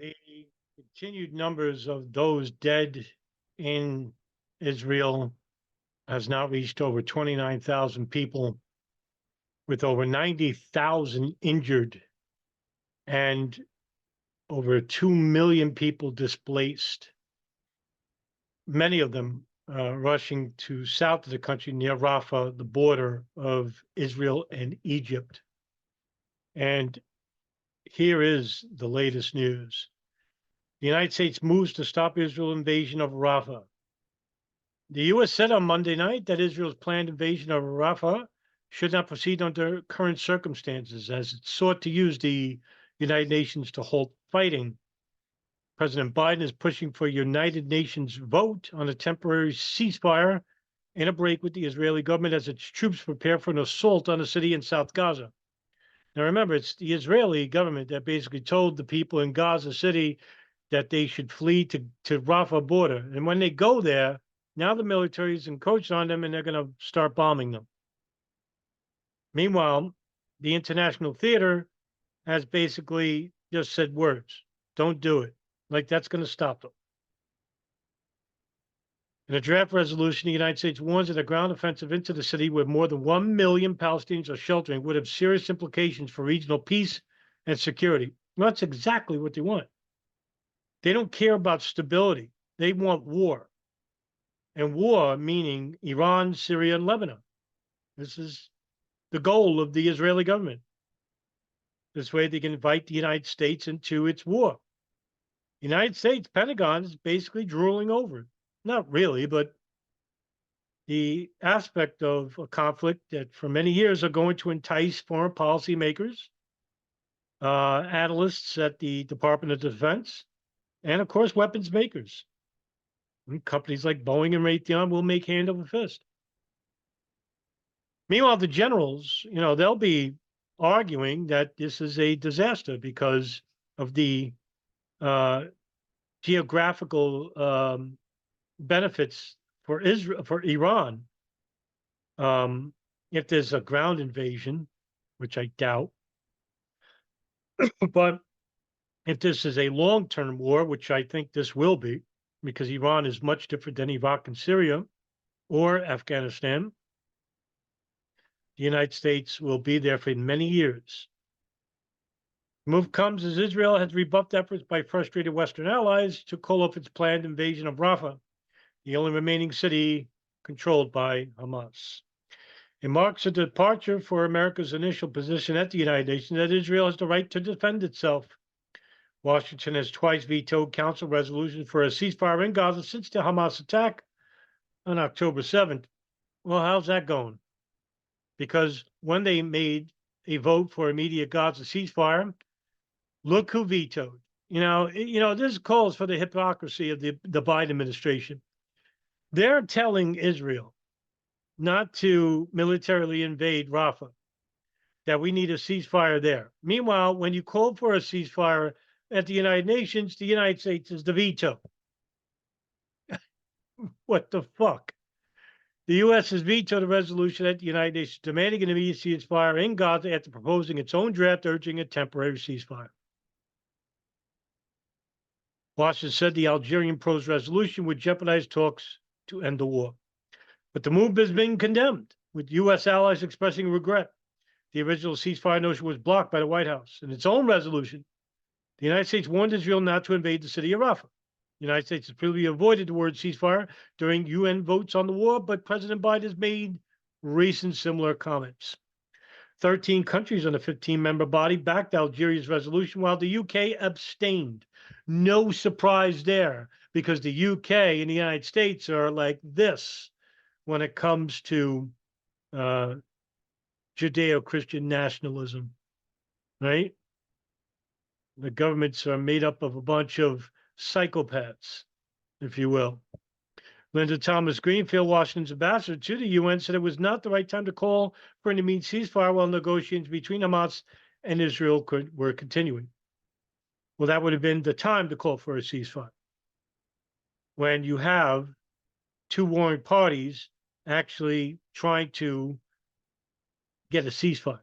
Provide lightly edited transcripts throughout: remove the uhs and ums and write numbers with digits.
The continued numbers of those dead in Israel has now reached over 29,000 people, with over 90,000 injured and over 2 million people displaced, many of them rushing to south of the country near Rafah, the border of Israel and Egypt. And here is the latest news. The United States moves to stop Israel's invasion of Rafah. The U.S. said on Monday night that Israel's planned invasion of Rafah should not proceed under current circumstances, as it sought to use the United Nations to halt fighting. President Biden is pushing for a United Nations vote on a temporary ceasefire and a break with the Israeli government as its troops prepare for an assault on a city in South Gaza. Now, remember, it's the Israeli government that basically told the people in Gaza City that they should flee to Rafah border. And when they go there, now the military is encroached on them and they're going to start bombing them. Meanwhile, the international theater has basically just said words. Don't do it. Like that's going to stop them. In a draft resolution, the United States warns that a ground offensive into the city where more than 1 million Palestinians are sheltering would have serious implications for regional peace and security. Well, that's exactly what they want. They don't care about stability. They want war. And war meaning Iran, Syria, and Lebanon. This is the goal of the Israeli government. This way they can invite the United States into its war. The United States Pentagon is basically drooling over it. Not really, but the aspect of a conflict that for many years are going to entice foreign policy makers, analysts at the Department of Defense, and of course, weapons makers. And companies like Boeing and Raytheon will make hand over fist. Meanwhile, the generals, they'll be arguing that this is a disaster because of the geographical benefits for Israel, for Iran. If there's a ground invasion, which I doubt, but if this is a long-term war, which I think this will be, because Iran is much different than Iraq and Syria or Afghanistan, the United States will be there for many years. The move comes as Israel has rebuffed efforts by frustrated Western allies to call off its planned invasion of Rafah, the only remaining city controlled by Hamas. It marks a departure for America's initial position at the United Nations that Israel has the right to defend itself. Washington has twice vetoed council resolutions for a ceasefire in Gaza since the Hamas attack on October 7th. Well, how's that going? Because when they made a vote for immediate Gaza ceasefire, look who vetoed. This calls for the hypocrisy of the Biden administration. They're telling Israel not to militarily invade Rafah, that we need a ceasefire there. Meanwhile, when you call for a ceasefire at the United Nations, the United States is the veto. What the fuck? The U.S. has vetoed a resolution at the United Nations demanding an immediate ceasefire in Gaza after proposing its own draft urging a temporary ceasefire. Washington said the Algerian proposed resolution would jeopardize talks to end the war. But the move has been condemned, with U.S. allies expressing regret. The original ceasefire notion was blocked by the White House. In its own resolution, the United States warned Israel not to invade the city of Rafah. The United States has previously avoided the word ceasefire during UN votes on the war, but President Biden has made recent similar comments. 13 countries on the 15-member body backed Algeria's resolution, while the UK abstained. No surprise there, because the UK and the United States are like this when it comes to Judeo-Christian nationalism, right? The governments are made up of a bunch of psychopaths, if you will. Linda Thomas Greenfield, Washington's ambassador to the UN, said it was not the right time to call for an immediate ceasefire while negotiations between Hamas and Israel were continuing. Well, that would have been the time to call for a ceasefire, when you have two warring parties actually trying to get a ceasefire.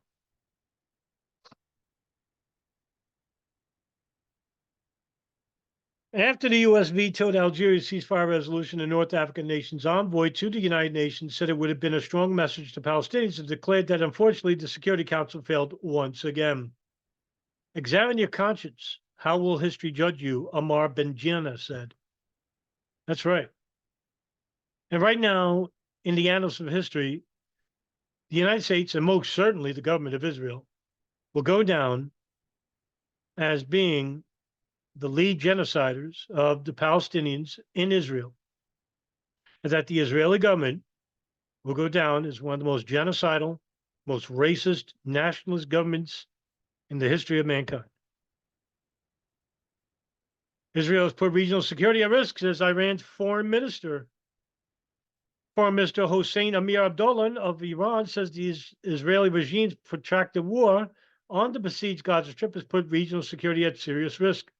After the U.S. vetoed Algeria's ceasefire resolution, the North African nation's envoy to the United Nations said it would have been a strong message to Palestinians and declared that, unfortunately, the Security Council failed once again. Examine your conscience. How will history judge you? Ammar Benjina said. That's right. And right now, in the annals of history, the United States, and most certainly the government of Israel, will go down as being the lead genociders of the Palestinians in Israel, and that the Israeli government will go down as one of the most genocidal, most racist, nationalist governments in the history of mankind. Israel has put regional security at risk, says Iran's foreign minister. Foreign Minister Hossein Amir Abdullah of Iran says the Israeli regime's protracted war on the besieged Gaza Strip has put regional security at serious risk.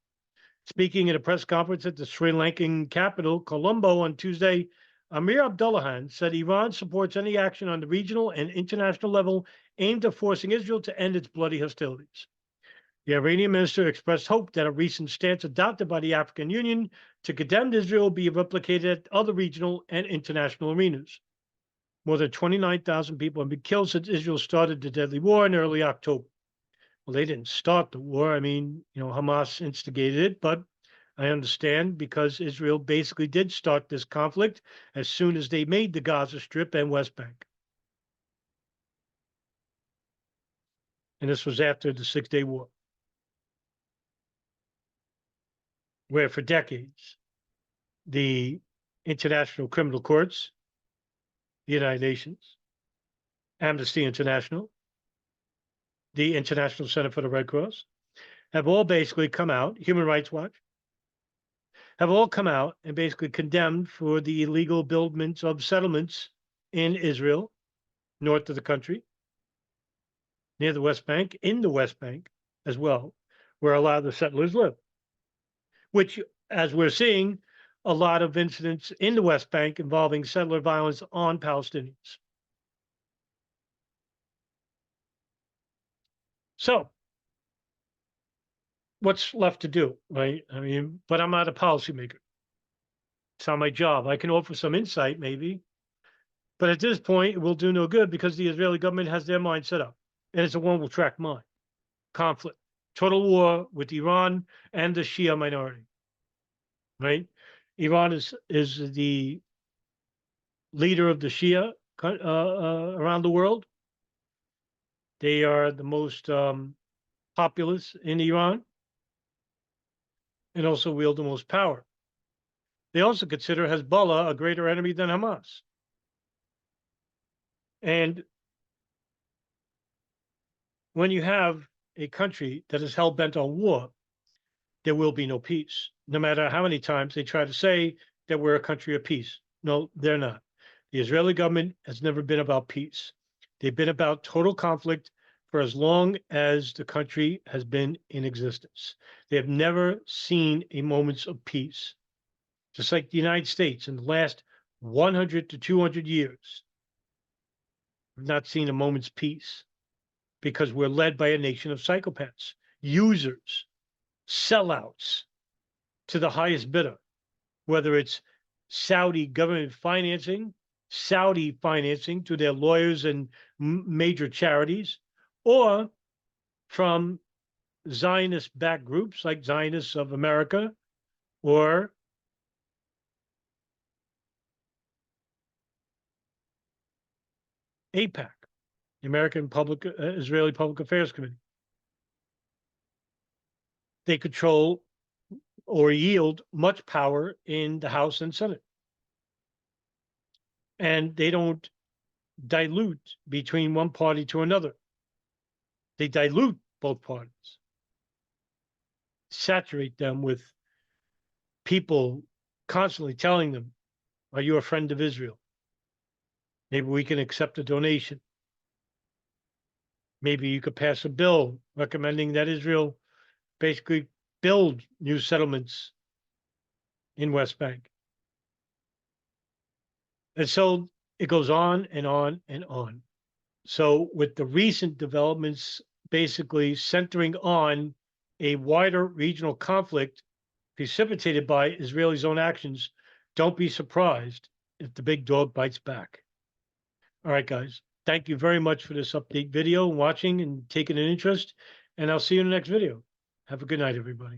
Speaking at a press conference at the Sri Lankan capital, Colombo, on Tuesday, Amir Abdullahian said Iran supports any action on the regional and international level aimed at forcing Israel to end its bloody hostilities. The Iranian minister expressed hope that a recent stance adopted by the African Union to condemn Israel will be replicated at other regional and international arenas. More than 29,000 people have been killed since Israel started the deadly war in early October. Well, they didn't start the war. I mean, Hamas instigated it, but I understand because Israel basically did start this conflict as soon as they made the Gaza Strip and West Bank. And this was after the Six-Day War, where for decades, the International Criminal Courts, the United Nations, Amnesty International, the International Center for the Red Cross, have all basically come out, Human Rights Watch, have all come out and basically condemned for the illegal buildments of settlements in Israel, north of the country, near the West Bank, in the West Bank as well, where a lot of the settlers live, which, as we're seeing, a lot of incidents in the West Bank involving settler violence on Palestinians. So, what's left to do, right? I mean, but I'm not a policymaker. It's not my job. I can offer some insight, maybe, but at this point, it will do no good because the Israeli government has their mind set up, and it's a one-track mind. Conflict, total war with Iran and the Shia minority, right? Iran is the leader of the Shia around the world. They are the most populous in Iran and also wield the most power. They also consider Hezbollah a greater enemy than Hamas. And when you have a country that is hell-bent on war, there will be no peace, no matter how many times they try to say that we're a country of peace. No, they're not. The Israeli government has never been about peace. They've been about total conflict for as long as the country has been in existence. They have never seen a moment of peace. Just like the United States in the last 100 to 200 years, we've not seen a moment's peace because we're led by a nation of psychopaths, users, sellouts to the highest bidder, whether it's Saudi government financing, Saudi financing to their lawyers and major charities, or from Zionist-backed groups like Zionists of America or AIPAC, the American Israeli Public Affairs Committee. They control or yield much power in the House and Senate. And they don't dilute between one party to another. They dilute both parties, saturate them with people constantly telling them, are you a friend of Israel? Maybe we can accept a donation. Maybe you could pass a bill recommending that Israel basically build new settlements in West Bank. And so it goes on and on and on. So with the recent developments basically centering on a wider regional conflict precipitated by Israeli's own actions, don't be surprised if the big dog bites back. All right, guys. Thank you very much for this update video, watching and taking an interest, and I'll see you in the next video. Have a good night, everybody.